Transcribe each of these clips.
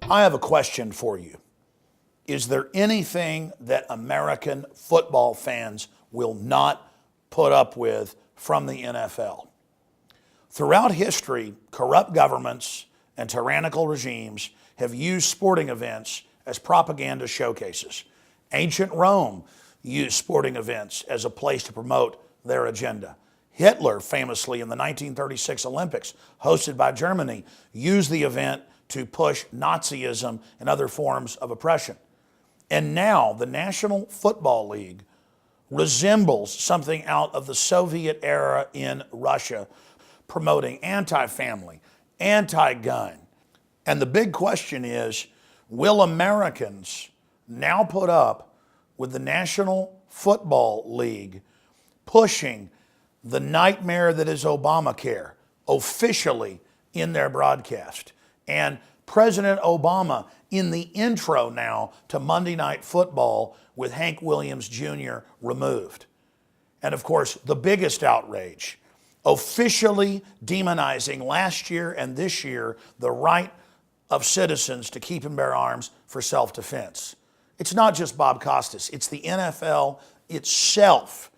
I have a question for you. Is there anything that American football fans will not put up with from the NFL? Throughout history, corrupt governments and tyrannical regimes have used sporting events as propaganda showcases. Ancient Rome used sporting events as a place to promote their agenda. Hitler, famously in the 1936 Olympics, hosted by Germany, used the event to push Nazism and other forms of oppression. And now the National Football League resembles something out of the Soviet era in Russia, promoting anti-family, anti-gun. And the big question is, will Americans now put up with the National Football League pushing the nightmare that is Obamacare officially in their broadcast? And President Obama in the intro now to Monday Night Football with Hank Williams Jr. removed. And of course, the biggest outrage, officially demonizing last year and this year the right of citizens to keep and bear arms for self-defense. It's not just Bob Costas, it's the NFL itself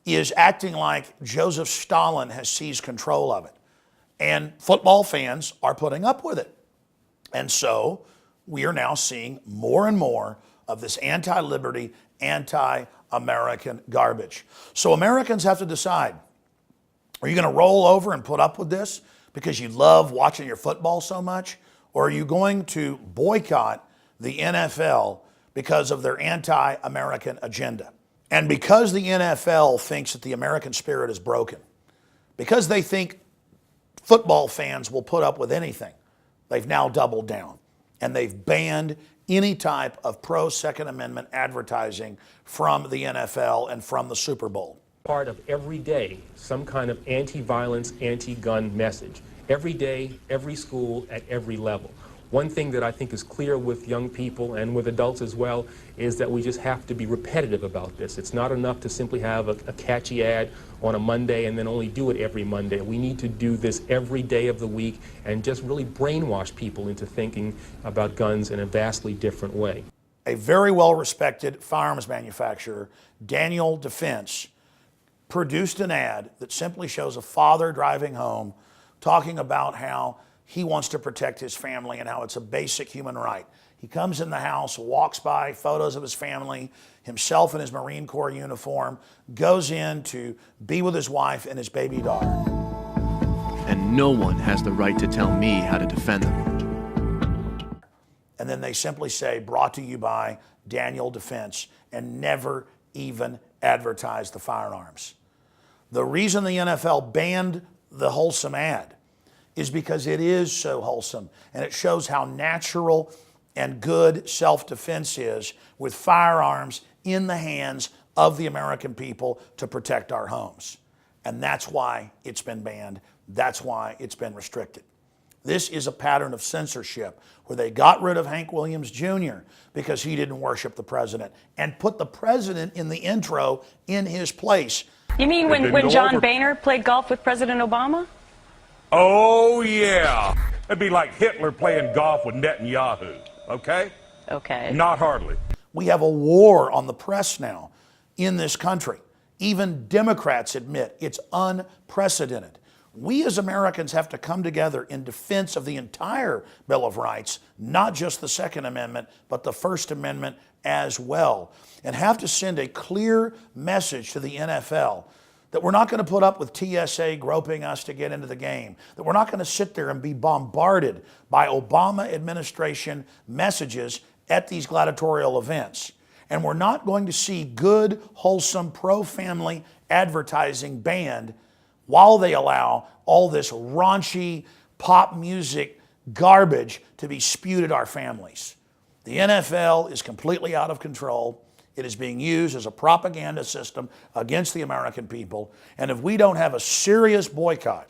is acting like Joseph Stalin has seized control of it. And football fans are putting up with it. And so we are now seeing more and more of this anti-liberty, anti-American garbage. So Americans have to decide, are you going to roll over and put up with this because you love watching your football so much? Or are you going to boycott the NFL because of their anti-American agenda? And because the NFL thinks that the American spirit is broken, because they think football fans will put up with anything, they've now doubled down. And they've banned any type of pro-Second Amendment advertising from the NFL and from the Super Bowl. Part of every day, some kind of anti-violence, anti-gun message. Every day, every school, at every level. One thing that I think is clear with young people and with adults as well is that we just have to be repetitive about this. It's not enough to simply have a catchy ad on a Monday and then only do it every Monday. We need to do this every day of the week and just really brainwash people into thinking about guns in a vastly different way. A very well-respected firearms manufacturer, Daniel Defense, produced an ad that simply shows a father driving home talking about how he wants to protect his family and how it's a basic human right. He comes in the house, walks by photos of his family, himself in his Marine Corps uniform, goes in to be with his wife and his baby daughter. And no one has the right to tell me how to defend them. And then they simply say, brought to you by Daniel Defense, and never even advertise the firearms. The reason the NFL banned the wholesome ad is because it is so wholesome and it shows how natural and good self-defense is with firearms in the hands of the American people to protect our homes. And that's why it's been banned. That's why it's been restricted. This is a pattern of censorship where they got rid of Hank Williams Jr. because he didn't worship the president and put the president in the intro in his place. You mean when John Boehner played golf with President Obama? Oh, yeah. It'd be like Hitler playing golf with Netanyahu, okay? Okay. Not hardly. We have a war on the press now in this country. Even Democrats admit it's unprecedented. We as Americans have to come together in defense of the entire Bill of Rights, not just the Second Amendment, but the First Amendment as well, and have to send a clear message to the NFL that we're not going to put up with TSA groping us to get into the game, that we're not going to sit there and be bombarded by Obama administration messages at these gladiatorial events. And we're not going to see good, wholesome, pro-family advertising banned while they allow all this raunchy pop music garbage to be spewed at our families. The NFL is completely out of control. It is being used as a propaganda system against the American people. And if we don't have a serious boycott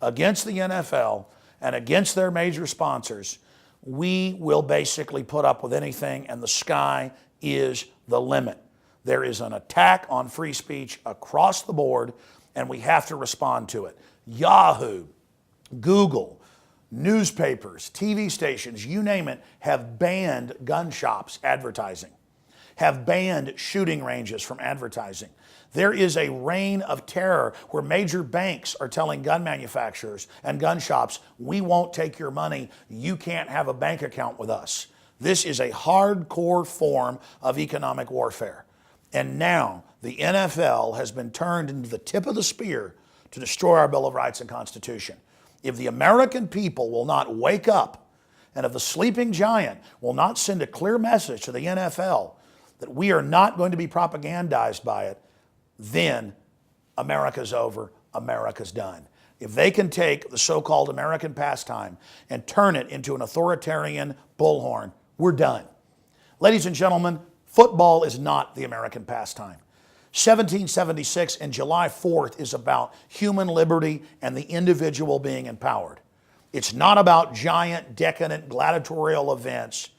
against the NFL and against their major sponsors, we will basically put up with anything, and the sky is the limit. There is an attack on free speech across the board, and we have to respond to it. Yahoo Google, newspapers, TV stations, you name it, have banned gun shops advertising, have banned shooting ranges from advertising. There is a reign of terror where major banks are telling gun manufacturers and gun shops, we won't take your money, you can't have a bank account with us. This is a hardcore form of economic warfare. And now the NFL has been turned into the tip of the spear to destroy our Bill of Rights and Constitution. If the American people will not wake up, and if the sleeping giant will not send a clear message to the NFL that we are not going to be propagandized by it, then America's over, America's done. If they can take the so-called American pastime and turn it into an authoritarian bullhorn, we're done. Ladies and gentlemen, football is not the American pastime. 1776 and July 4th is about human liberty and the individual being empowered. It's not about giant, decadent, gladiatorial events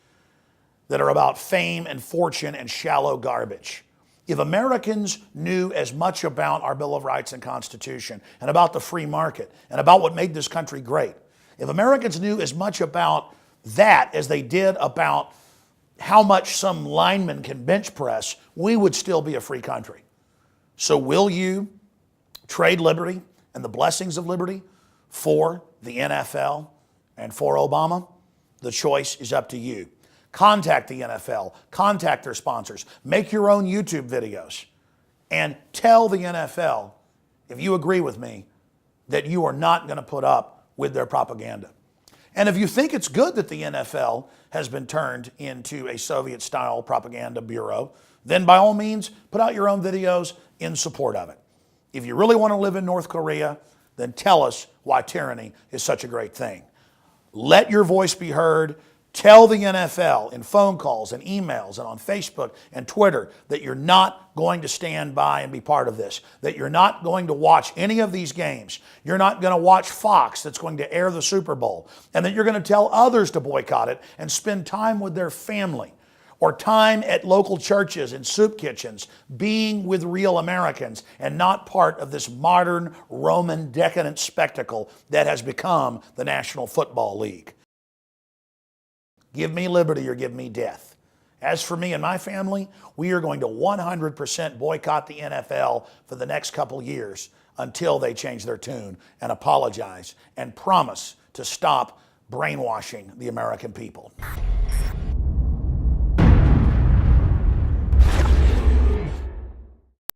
that are about fame and fortune and shallow garbage. If Americans knew as much about our Bill of Rights and Constitution and about the free market and about what made this country great, if Americans knew as much about that as they did about how much some lineman can bench press, we would still be a free country. So will you trade liberty and the blessings of liberty for the NFL and for Obama? The choice is up to you. Contact the NFL, contact their sponsors, make your own YouTube videos, and tell the NFL, if you agree with me, that you are not going to put up with their propaganda. And if you think it's good that the NFL has been turned into a Soviet-style propaganda bureau, then by all means, put out your own videos in support of it. If you really want to live in North Korea, then tell us why tyranny is such a great thing. Let your voice be heard. Tell the NFL in phone calls and emails and on Facebook and Twitter that you're not going to stand by and be part of this, that you're not going to watch any of these games. You're not going to watch Fox that's going to air the Super Bowl, and that you're going to tell others to boycott it and spend time with their family or time at local churches and soup kitchens, being with real Americans and not part of this modern Roman decadent spectacle that has become the National Football League. Give me liberty or give me death. As for me and my family, we are going to 100% boycott the NFL for the next couple years until they change their tune and apologize and promise to stop brainwashing the American people.